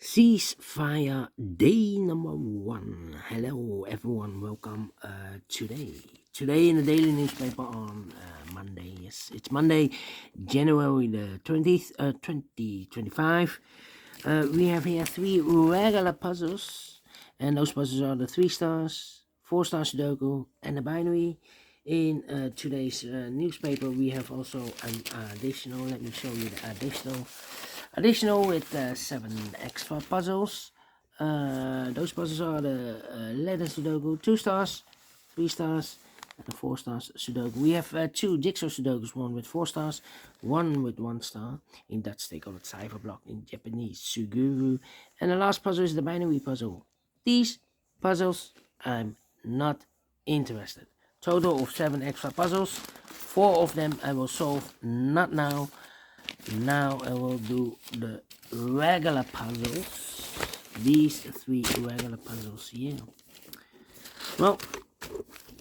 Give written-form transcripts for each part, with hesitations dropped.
Ceasefire day number 1. Hello everyone, welcome today in the daily newspaper on Monday. Yes, it's Monday, January the 20th, 2025. We have here 3 regular puzzles, and those puzzles are the 3 stars, 4 stars Sudoku, and the binary. In today's newspaper, we have also an additional. Let me show you the additional with 7 extra puzzles. Those puzzles are the letter Sudoku, 2 stars, 3 stars, and the 4 stars Sudoku. We have 2 jigsaw Sudokus, one with 4 stars, one with 1 star. In Dutch they call it Cipher block, in Japanese Suguru. And the last puzzle is the binary puzzle. These puzzles I'm not interested. Total of 7 extra puzzles. 4 of them I will solve not now. Now I will do the regular puzzles. These 3 regular puzzles here. Well,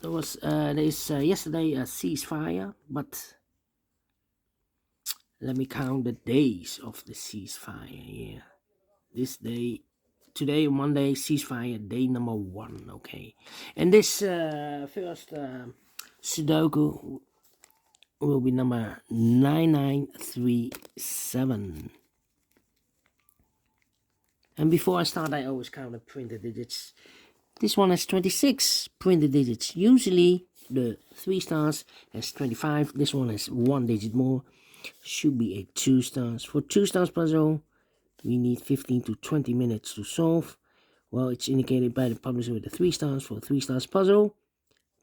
there was yesterday a ceasefire, but let me count the days of the ceasefire here. This day, today Monday, ceasefire day number 1. Okay, and this first Sudoku will be number 9937. And before I start, I always count the printed digits. This one has 26 printed digits. Usually the 3 stars has 25. This one has 1 digit more. Should be a 2 stars. For 2 stars puzzle, we need 15 to 20 minutes to solve. Well, it's indicated by the publisher with the 3 stars. For a 3 stars puzzle,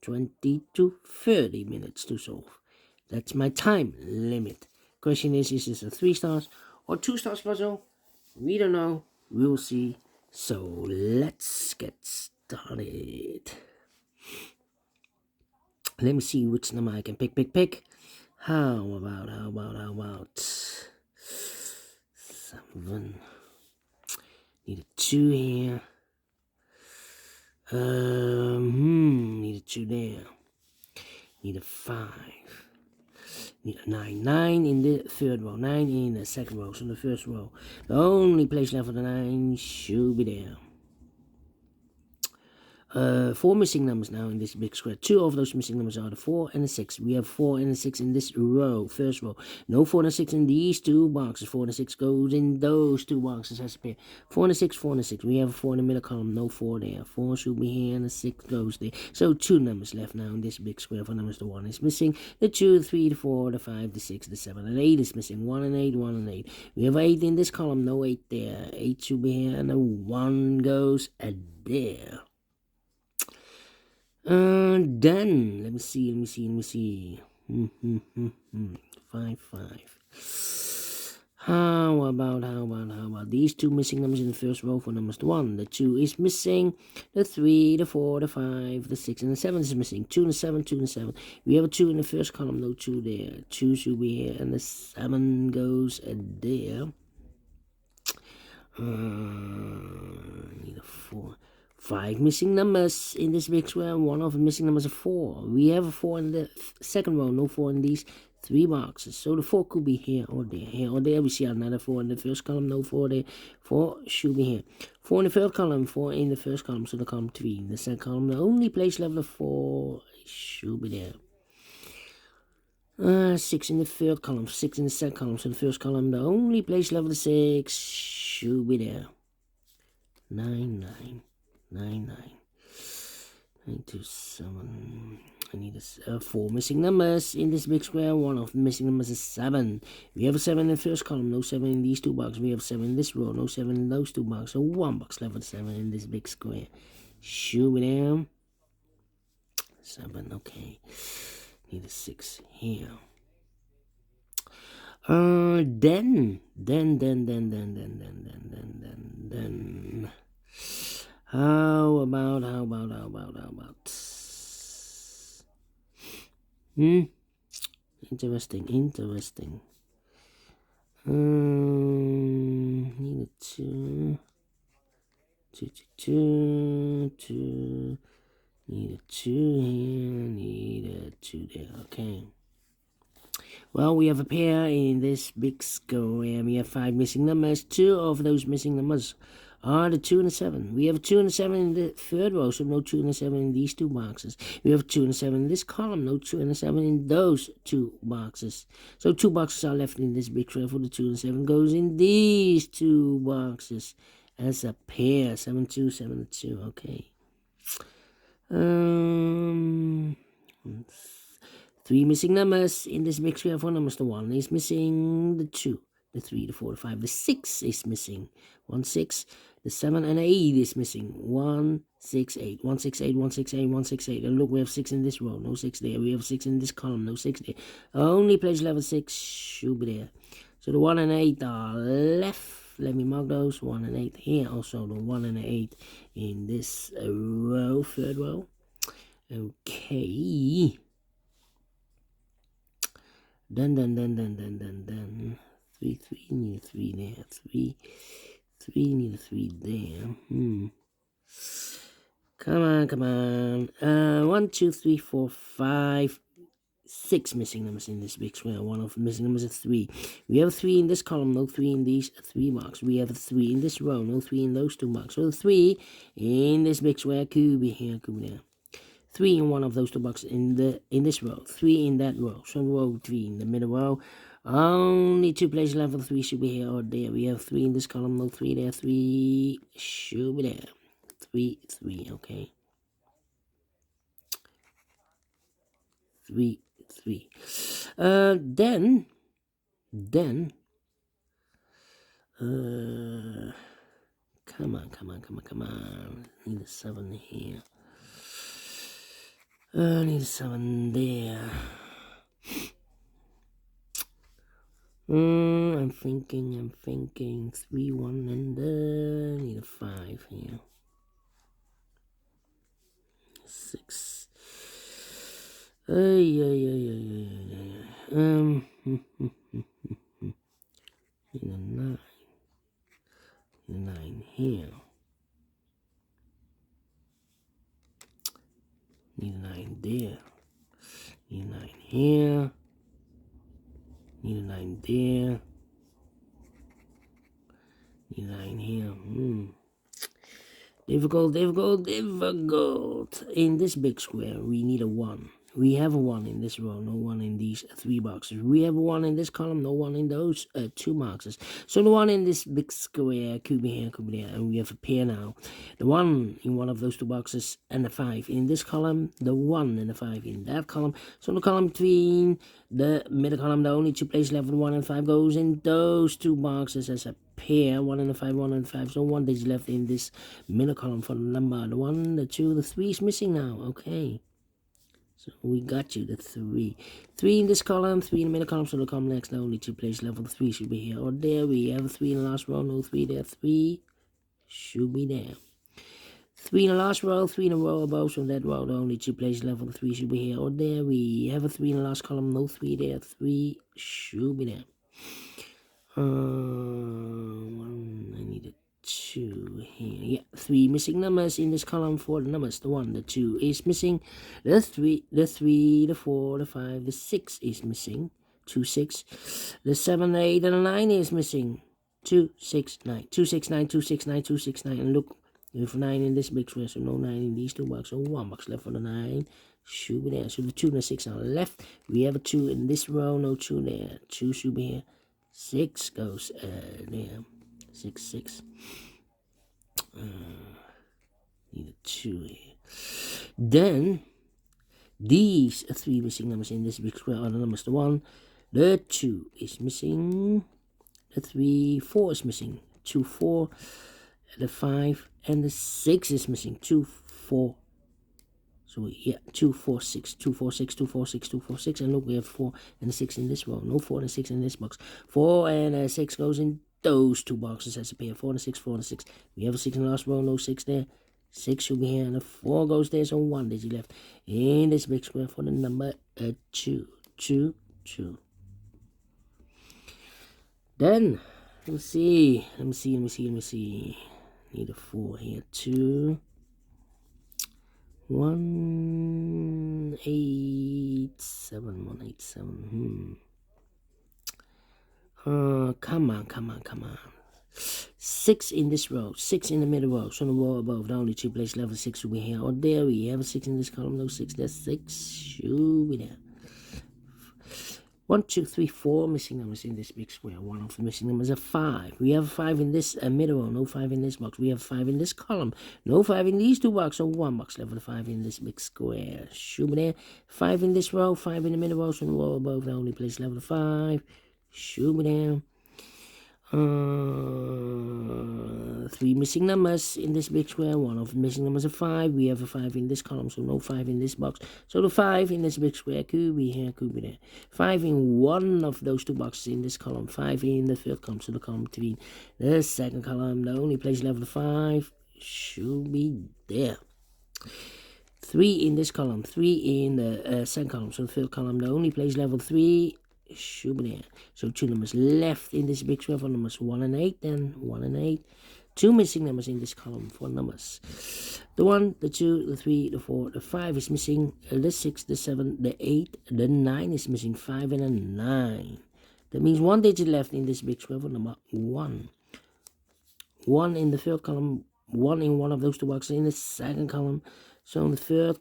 20 to 30 minutes to solve. That's my time limit. Question is this a 3 stars or 2 stars puzzle? We don't know. We'll see. So let's get started. Let me see which number I can pick. How about 7? Need a 2 here. Need a 2 there. Need a 5. Need a 9 in the third row, 9 in the second row. So in the first row, the only place left for the 9 should be there. 4 missing numbers now in this big square. 2 of those missing numbers are the 4 and the 6. We have 4 and the 6 in this row, first row. No 4 and 6 in these 2 boxes. 4 and 6 goes in those 2 boxes as a pair. 4 and 6, 4 and 6. We have a 4 in the middle column, no 4 there. 4 should be here and the 6 goes there. So 2 numbers left now in this big square. For numbers, the 1 is missing. The 2, the 3, the 4, the 5, the 6, the 7, and 8 is missing. 1 and 8, 1 and 8. We have 8 in this column, no 8 there. 8 should be here and the 1 goes there. Then let me see. 5. How about these 2 missing numbers in the first row? For numbers, the 1, the 2 is missing. The 3, the 4, the 5, the 6, and the 7 is missing. 2 and 7, 2 and 7. We have a 2 in the first column, no 2 there. 2 should be here, and the 7 goes there. Need a 4. 5 missing numbers in this big square. 1 of the missing numbers is 4. We have a 4 in the second row, no 4 in these 3 boxes. So the 4 could be here or there. Here or there. We see another 4 in the first column, no 4 there. 4 should be here. 4 in the third column, 4 in the first column, so the column 3. In the second column, the only place left of 4 should be there. 6 in the third column, 6 in the second column, so the first column, the only place left of 6 should be there. 9, 2, 7. I need 4 missing numbers in this big square. 1 of the missing numbers is 7. We have a 7 in the first column, no 7 in these 2 boxes. We have 7 in this row, no 7 in those 2 boxes. So 1 box left with 7 in this big square. Should be there. 7, okay. Need a 6 here. Then. How about interesting. Need a 2. Need a 2 here, need a 2 there. Okay. Well, we have a pair in this big square. We have 5 missing numbers. 2 of those missing numbers are the 2 and the 7. We have a 2 and a 7 in the third row, so no 2 and a 7 in these 2 boxes. We have a 2 and a 7 in this column, no 2 and a 7 in those 2 boxes. So 2 boxes are left in this big square for the 2 and 7 goes in these 2 boxes as a pair. 7, 2, 7, 2. Okay. 3 missing numbers in this big square. 4 numbers. The 1 is missing. The 2, the 3, the 4, the 5, the 6 is missing. 1, 6. The 7 and 8 is missing. 1, 6, 8. 1, 6, 8, 1, 6, 8, 1, 6, 8. And look, we have 6 in this row. No 6 there. We have 6 in this column. No 6 there. Only place level 6 should be there. So the 1 and 8 are left. Let me mark those. 1 and 8 here. Also the 1 and 8 in this row. Third row. Okay. Done. 3, 3, need a 3 there. 3, need a 3 there. Come on. 1, 2, 3, 4, 5, 6 missing numbers in this big square. One of the missing numbers is 3. We have a 3 in this column, no 3 in these 3 marks. We have a 3 in this row, no 3 in those 2 marks. So the 3 in this big square could be here, could be there. 3 in one of those 2 boxes in this row. 3 in that row. So row 3 in the middle row. Only 2 places left for the 3 should be here or there. We have 3 in this column, no 3 there. 3 should be there. 3, 3, okay. 3, 3. Then, come on. Need a 7 here. Need a 7 there. I'm thinking. 3, 1, and need a 5 here. 6. Need a 9. Need a 9 here. Need a 9 there. Need a 9 here. Need a 9 there. Need a 9 here. Difficult. In this big square, we need a 1. We have a 1 in this row, no 1 in these 3 boxes. We have a 1 in this column, no 1 in those 2 boxes. So the 1 in this big square could be here, could be there. And we have a pair now. The 1 in one of those 2 boxes and the 5 in this column. The 1 and the 5 in that column. So the column between the middle column, the only 2 places left with 1 and 5 goes in those 2 boxes as a pair. 1 and the 5, 1 and the 5. So 1 is left in this middle column for the number. The 1, the 2, the 3 is missing now. Okay. So we got you, the 3. 3 in this column, 3 in the middle column, so the column next, the only 2 places left for the 3 should be here or there. We have a 3 in the last row, no 3 there. 3 should be there. 3 in the last row, 3 in a row above, so that row, the only 2 places left for the 3 should be here or there. We have a 3 in the last column, no 3 there. 3 should be there. 1, I need a 2 here. Yeah, 3 missing numbers in this column for the numbers. The 1, the 2 is missing. The 3, the 4, the 5, the 6 is missing. 2, 6. The 7, the 8, and the 9 is missing. 2, 6, 9. 2, 6, 9, 2, 6, 9, 2, 6, 9. And look, we have 9 in this big square, so no 9 in these 2 boxes. So 1 box left for the 9. Should be there. So the 2 and the 6 are left. We have a 2 in this row, no 2 there. 2 should be here. 6 goes there. 6, 6. Need a 2 here. Then these 3 missing numbers in this big square are the numbers. The 1, the 2 is missing. The 3, 4 is missing. 2, 4. The 5 and the 6 is missing. 2, 4. So yeah, 2, 4, 6, 2, 4, 6, 2, 4, 6, 2, 4, 6. And look, we have 4 and 6 in this row. No 4 and 6 in this box. 4 and 6 goes in those 2 boxes as a pair. 4 and 6, 4 and 6. We have a 6 in the last row, no 6 there. 6 should be here, and a 4 goes there, so 1 digit left in this big square for the number 2. 2, 2. Then, let me see. Need a 4 here. 2, 1, 8, 7, 1, 8, 7. Come on. 6 in this row, 6 in the middle row. So on the row above, the only 2 place level 6 will be here. Or there we have a 6 in this column, no 6, that's 6. Should be there. 1, 2, 3, 4 missing numbers in this big square. One of the missing numbers are 5. We have 5 in this middle row, no 5 in this box. We have 5 in this column, no 5 in these 2 boxes. So 1 box level 5 in this big square. Should be there. 5 in this row, 5 in the middle row. So on the row above, the only place level 5. Should be there. 3 missing numbers in this big square. One of the missing numbers are 5. We have a 5 in this column, so no 5 in this box. So the 5 in this big square could be here, could be there. 5 in one of those 2 boxes in this column. 5 in the third column, so the column between the second column. The only place level 5 should be there. 3 in this column. 3 in the second column, so the third column. The only place level 3 should be there. So 2 numbers left in this big square for numbers 1 and 8, then 1 and 8. 2 missing numbers in this column for numbers. The 1, the 2, the 3, the 4, the 5 is missing. The 6, the 7, the 8, the 9 is missing. 5 and a 9. That means 1 digit left in this big square for number 1. 1 in the third column. 1 in one of those 2 boxes in the second column. So in the third,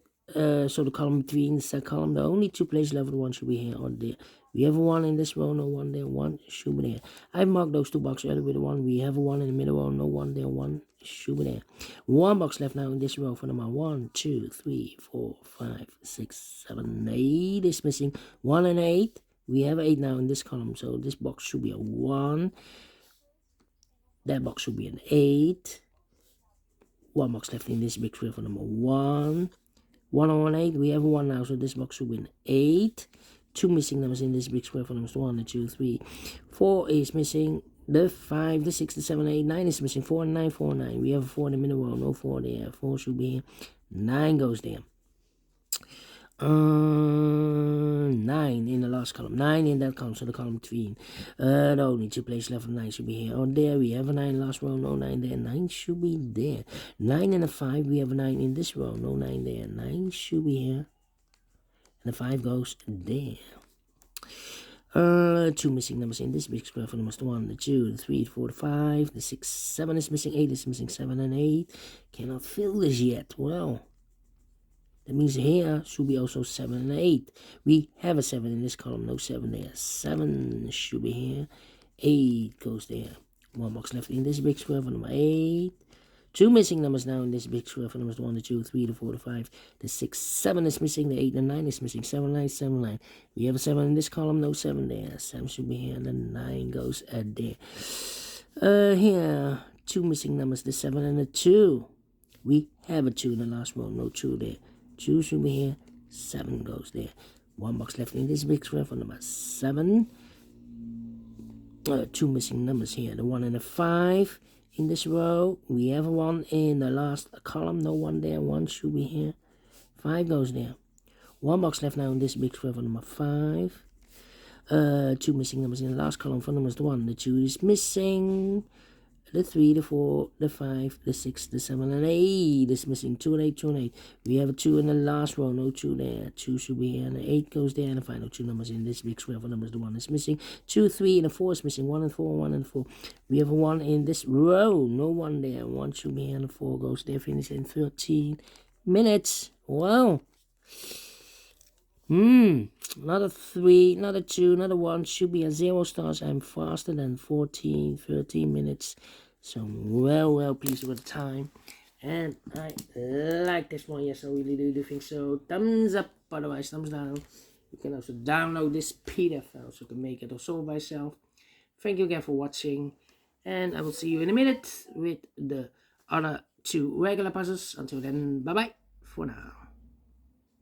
so the column between the second column, the only 2 place level 1 should be here or there. We have a 1 in this row, no 1 there, 1 should be there. I marked those 2 boxes earlier with a 1. We have a 1 in the middle row, no 1 there, 1 should be there. 1 box left now in this row for number 1, 2, 3, 4, 5, 6, 7, 8 is missing. 1 and 8. We have 8 now in this column, so this box should be a 1. That box should be an 8. 1 box left in this big square for number 1. 1 on 8, we have 1 now, so this box should be an 8. 2 missing numbers in this big square for numbers 1, 2, 3. 4 is missing. The 5, the 6, the 7, 8, 9 is missing. 4 and 9, 4 and 9. We have a 4 in the middle row, no 4 there. 4 should be here. 9 goes there. 9 in the last column. 9 in that column, so the column between. The only 2 places left of 9 should be here. Oh, there we have a 9 in the last row, no 9 there. 9 should be there. 9 and a 5, we have a 9 in this row, no 9 there. 9 should be here. And the 5 goes there. 2 missing numbers in this big square for numbers 1, the 2, the 3, the 4, the 5, the 6, 7 is missing, 8 is missing, 7 and 8. Cannot fill this yet. Well, that means here should be also 7 and 8. We have a 7 in this column, no 7 there. 7 should be here. 8 goes there. 1 box left in this big square for number 8. 2 missing numbers now in this big square for numbers 1, the 2, 3, the 4, the 5, the 6, 7 is missing, the 8, the 9 is missing, 7, 9, 7, 9. We have a 7 in this column, no 7 there. 7 should be here, and the 9 goes there. Here, 2 missing numbers, the 7 and the 2. We have a 2 in the last row, no 2 there. 2 should be here, 7 goes there. 1 box left in this big square for number 7. 2 missing numbers here, the 1 and the 5. In this row, we have a 1 in the last column, no 1 there, 1 should be here. 5 goes there. 1 box left now in this big square for number 5. 2 missing numbers in the last column for numbers 1, the 2 is missing. The 3, the 4, the 5, the 6, the 7, and 8 is missing. 2 and 8, 2 and 8. We have a 2 in the last row, no 2 there. 2 should be here, and the 8 goes there. And the final 2 numbers in this big square for numbers, the 1 is missing. 2, 3, and the 4 is missing. 1 and 4, 1 and 4. We have a 1 in this row, no 1 there. 1 should be here, and the 4 goes there. Finish in 13 minutes. Wow. Not a 3, not a 2, not a 1. Should be a 0 stars. I'm faster than 13 minutes. So I'm well pleased with the time. And I like this one. Yes, I really do think so. Thumbs up, otherwise thumbs down. You can also download this PDF file so you can make it also by yourself. Thank you again for watching. And I will see you in a minute with the other 2 regular puzzles. Until then, bye-bye for now.